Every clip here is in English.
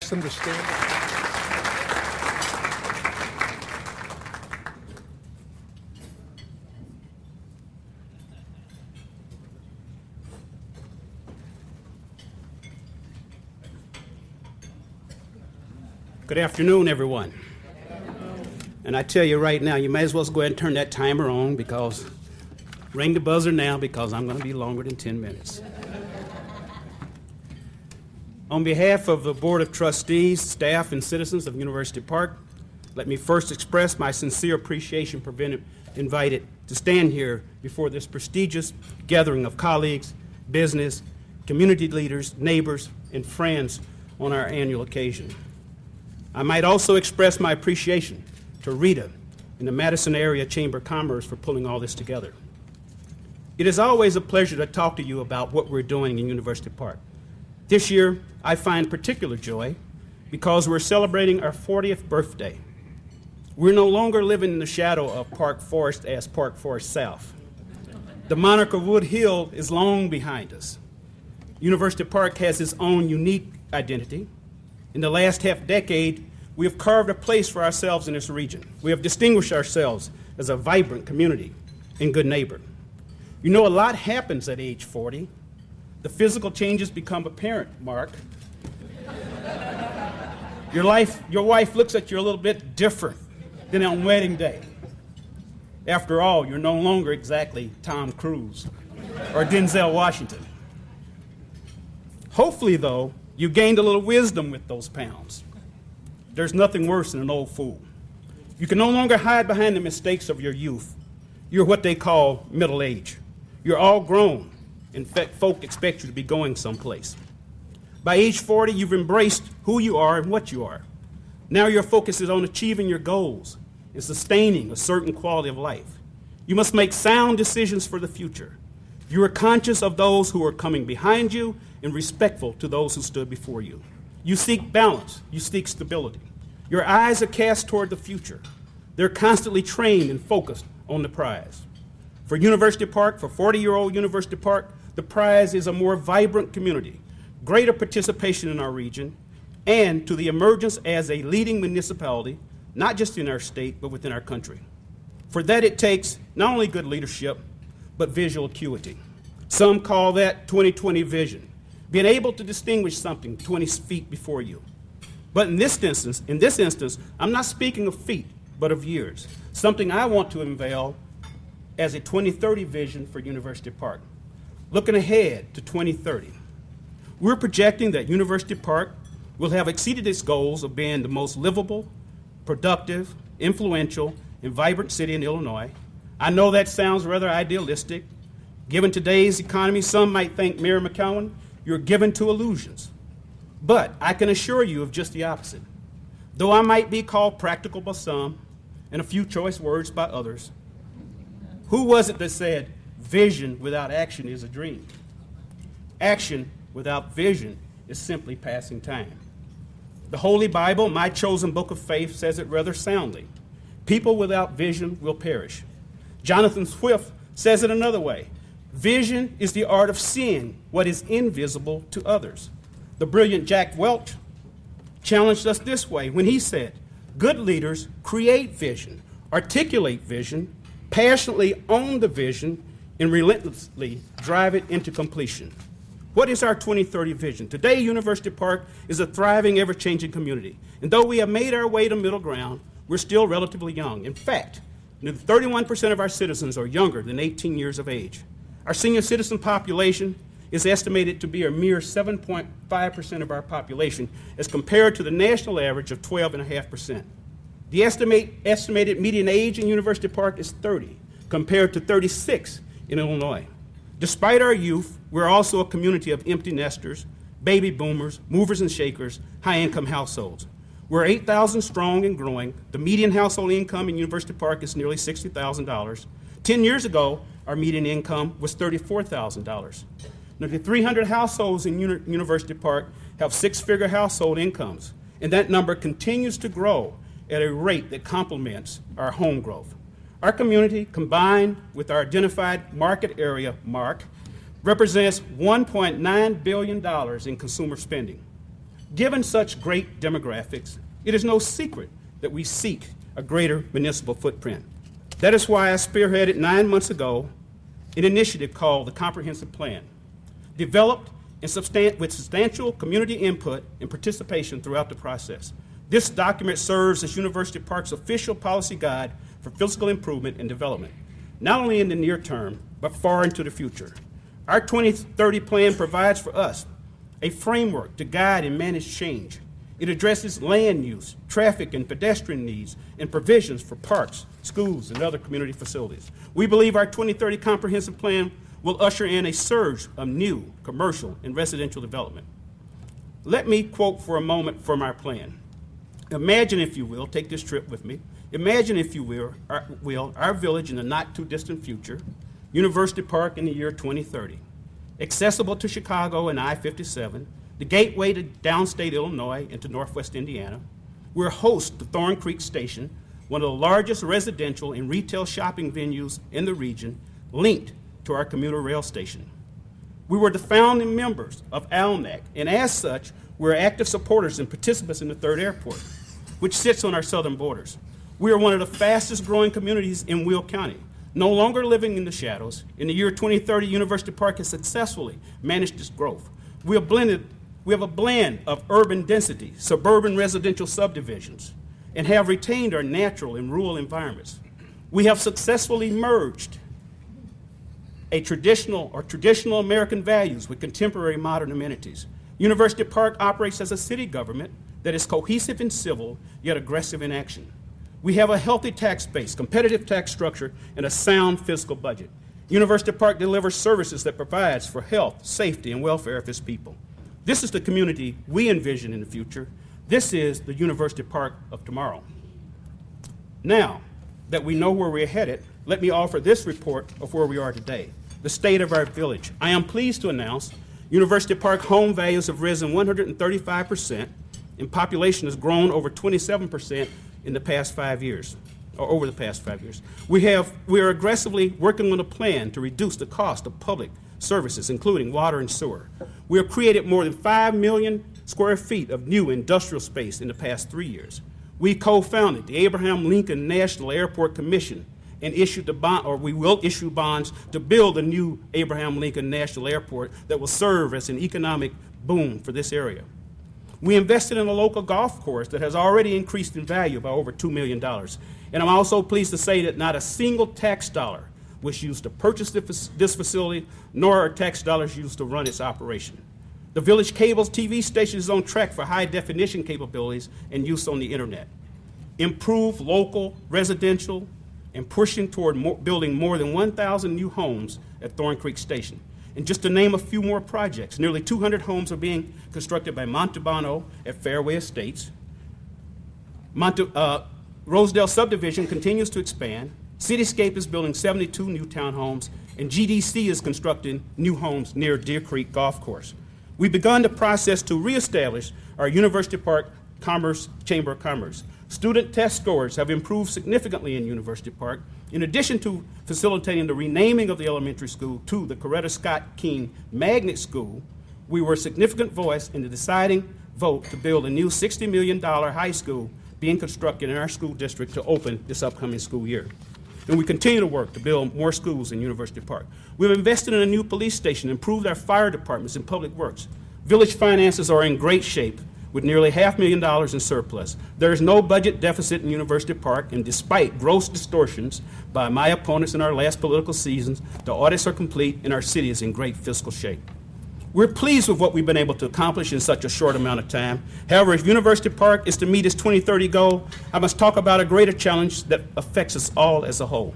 ask them to stand up. Good afternoon, everyone. And I tell you right now, you may as well go ahead and turn that timer on, because ring the buzzer now, because I'm going to be longer than 10 minutes. On behalf of the Board of Trustees, staff, and citizens of University Park, let me first express my sincere appreciation for being invited to stand here before this prestigious gathering of colleagues, business, community leaders, neighbors, and friends on our annual occasion. I might also express my appreciation to Rita and the Madison Area Chamber of Commerce for pulling all this together. It is always a pleasure to talk to you about what we're doing in University Park. This year, I find particular joy because we're celebrating our 40th birthday. We're no longer living in the shadow of Park Forest as Park Forest South. The moniker Wood Hill is long behind us. University Park has its own unique identity. In the last half decade, we have carved a place for ourselves in this region. We have distinguished ourselves as a vibrant community and good neighbor. You know, a lot happens at age 40. The physical changes become apparent, Mark. Your wife looks at you a little bit different than on wedding day. After all, you're no longer exactly Tom Cruise or Denzel Washington. Hopefully, though, you gained a little wisdom with those pounds. There's nothing worse than an old fool. You can no longer hide behind the mistakes of your youth. You're what they call middle age. You're all grown. In fact, folk expect you to be going someplace. By age 40, you've embraced who you are and what you are. Now your focus is on achieving your goals and sustaining a certain quality of life. You must make sound decisions for the future. You are conscious of those who are coming behind you and respectful to those who stood before you. You seek balance. You seek stability. Your eyes are cast toward the future. They're constantly trained and focused on the prize. For University Park, for 40-year-old University Park, the prize is a more vibrant community, greater participation in our region, and to the emergence as a leading municipality, not just in our state, but within our country. For that, it takes not only good leadership, but visual acuity. Some call that 20/20 vision, being able to distinguish something 20 feet before you. But in this instance, I'm not speaking of feet, but of years, something I want to unveil as a 2030 vision for University Park. Looking ahead to 2030, we're projecting that University Park will have exceeded its goals of being the most livable, productive, influential, and vibrant city in Illinois. I know that sounds rather idealistic. Given today's economy, some might think, Mayor McCowan, you're given to illusions. But I can assure you of just the opposite. Though I might be called practical by some and a few choice words by others, who was it that said, vision without action is a dream? Action without vision is simply passing time. The Holy Bible, my chosen book of faith, says it rather soundly. People without vision will perish. Jonathan Swift says it another way. Vision is the art of seeing what is invisible to others. The brilliant Jack Welch challenged us this way when he said, good leaders create vision, articulate vision, passionately own the vision, and relentlessly drive it into completion. What is our 2030 vision? Today, University Park is a thriving, ever-changing community. And though we have made our way to middle ground, we're still relatively young. In fact, 31% of our citizens are younger than 18 years of age. Our senior citizen population is estimated to be a mere 7.5% of our population as compared to the national average of 12.5%. The estimated median age in University Park is 30, compared to 36 in Illinois. Despite our youth, we're also a community of empty nesters, baby boomers, movers and shakers, high-income households. We're 8,000 strong and growing. The median household income in University Park is nearly $60,000. 10 years ago, our median income was $34,000. Nearly 300 households in University Park have six-figure household incomes, and that number continues to grow at a rate that complements our home growth. Our community, combined with our identified market area, MARC, represents $1.9 billion in consumer spending. Given such great demographics, it is no secret that we seek a greater municipal footprint. That is why I spearheaded 9 months ago an initiative called the Comprehensive Plan, developed with substantial community input and participation throughout the process. This document serves as University Park's official policy guide for physical improvement and development, not only in the near term, but far into the future. Our 2030 plan provides for us a framework to guide and manage change. It addresses land use, traffic and pedestrian needs, and provisions for parks, schools, and other community facilities. We believe our 2030 comprehensive plan will usher in a surge of new commercial and residential development. Let me quote for a moment from our plan. Imagine, if you will, take this trip with me. Imagine, if you will, our village in the not too distant future, University Park in the year 2030, accessible to Chicago and I-57, the gateway to downstate Illinois and to northwest Indiana. We're host to Thorn Creek Station, one of the largest residential and retail shopping venues in the region, linked to our commuter rail station. We were the founding members of ALNAC, and as such, we're active supporters and participants in the third airport, which sits on our southern borders. We are one of the fastest growing communities in Will County, no longer living in the shadows. In the year 2030, University Park has successfully managed its growth. We have a blend of urban density, suburban residential subdivisions, and have retained our natural and rural environments. We have successfully merged traditional American values with contemporary modern amenities. University Park operates as a city government that is cohesive and civil, yet aggressive in action. We have a healthy tax base, competitive tax structure, and a sound fiscal budget. University Park delivers services that provides for health, safety, and welfare of its people. This is the community we envision in the future. This is the University Park of tomorrow. Now that we know where we're headed, let me offer this report of where we are today, the state of our village. I am pleased to announce University Park home values have risen 135%, and population has grown over 27% in the past 5 years, or over the past 5 years. We are aggressively working on a plan to reduce the cost of public services, including water and sewer. We have created more than 5 million square feet of new industrial space in the past 3 years. We co-founded the Abraham Lincoln National Airport Commission and we will issue bonds to build a new Abraham Lincoln National Airport that will serve as an economic boom for this area. We invested in a local golf course that has already increased in value by over $2 million. And I'm also pleased to say that not a single tax dollar was used to purchase this facility, nor are tax dollars used to run its operation. The Village Cable's TV station is on track for high definition capabilities and use on the internet. Improve local, residential, and pushing toward building more than 1,000 new homes at Thorn Creek Station. And just to name a few more projects, nearly 200 homes are being constructed by Montalbano at Fairway Estates. Rosedale subdivision continues to expand. Cityscape is building 72 new townhomes, and GDC is constructing new homes near Deer Creek Golf Course. We've begun the process to reestablish our University Park Chamber of Commerce. Student test scores have improved significantly in University Park. In addition to facilitating the renaming of the elementary school to the Coretta Scott King Magnet School, we were a significant voice in the deciding vote to build a new $60 million high school being constructed in our school district to open this upcoming school year. And we continue to work to build more schools in University Park. We've invested in a new police station, improved our fire departments and public works. Village finances are in great shape with nearly $500,000 in surplus. There is no budget deficit in University Park, and despite gross distortions by my opponents in our last political seasons, the audits are complete and our city is in great fiscal shape. We're pleased with what we've been able to accomplish in such a short amount of time. However, if University Park is to meet its 2030 goal, I must talk about a greater challenge that affects us all as a whole.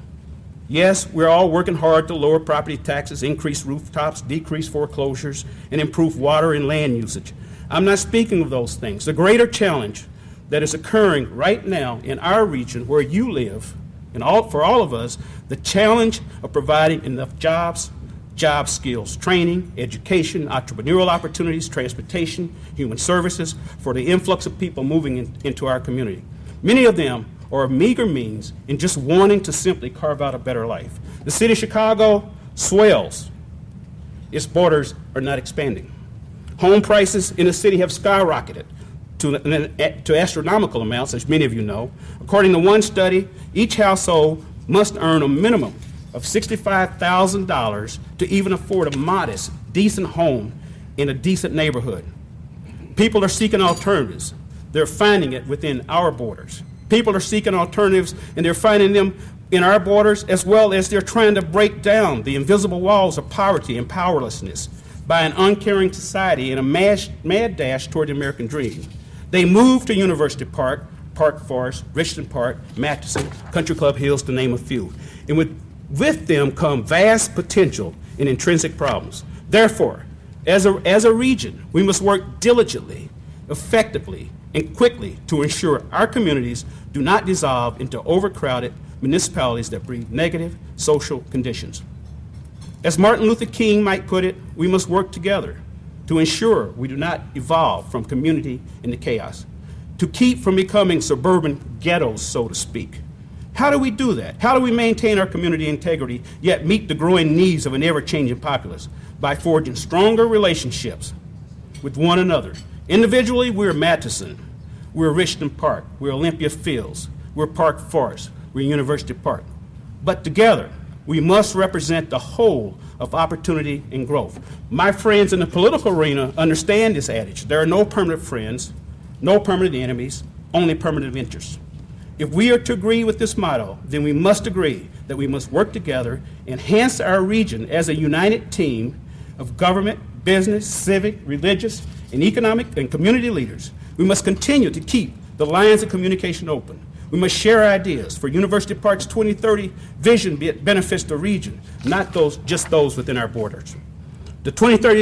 Yes, we're all working hard to lower property taxes, increase rooftops, decrease foreclosures, and improve water and land usage. I'm not speaking of those things. The greater challenge that is occurring right now in our region where you live, and for all of us, the challenge of providing enough jobs, job skills, training, education, entrepreneurial opportunities, transportation, human services for the influx of people moving into our community. Many of them are of meager means and just wanting to simply carve out a better life. The city of Chicago swells. Its borders are not expanding. Home prices in the city have skyrocketed to astronomical amounts, as many of you know. According to one study, each household must earn a minimum of $65,000 to even afford a modest, decent home in a decent neighborhood. People are seeking alternatives. They're finding it within our borders. People are seeking alternatives, and they're finding them in our borders, as well as they're trying to break down the invisible walls of poverty and powerlessness by an uncaring society in a mad dash toward the American dream. They moved to University Park, Park Forest, Richland Park, Matheson, Country Club Hills, to name a few. And with them come vast potential and intrinsic problems. Therefore, as a region, we must work diligently, effectively, and quickly to ensure our communities do not dissolve into overcrowded municipalities that breed negative social conditions. As Martin Luther King might put it, we must work together to ensure we do not evolve from community into chaos, to keep from becoming suburban ghettos, so to speak. How do we do that? How do we maintain our community integrity, yet meet the growing needs of an ever-changing populace? By forging stronger relationships with one another. Individually, we're Matheson, we're Richland Park, we're Olympia Fields, we're Park Forest, we're University Park. But together, we must represent the whole of opportunity and growth. My friends in the political arena understand this adage. There are no permanent friends, no permanent enemies, only permanent interests. If we are to agree with this motto, then we must agree that we must work together, enhance our region as a united team of government, business, civic, religious, and economic and community leaders. We must continue to keep the lines of communication open. We must share ideas for University Park's 2030 vision benefits the region, not just those within our borders. The 2030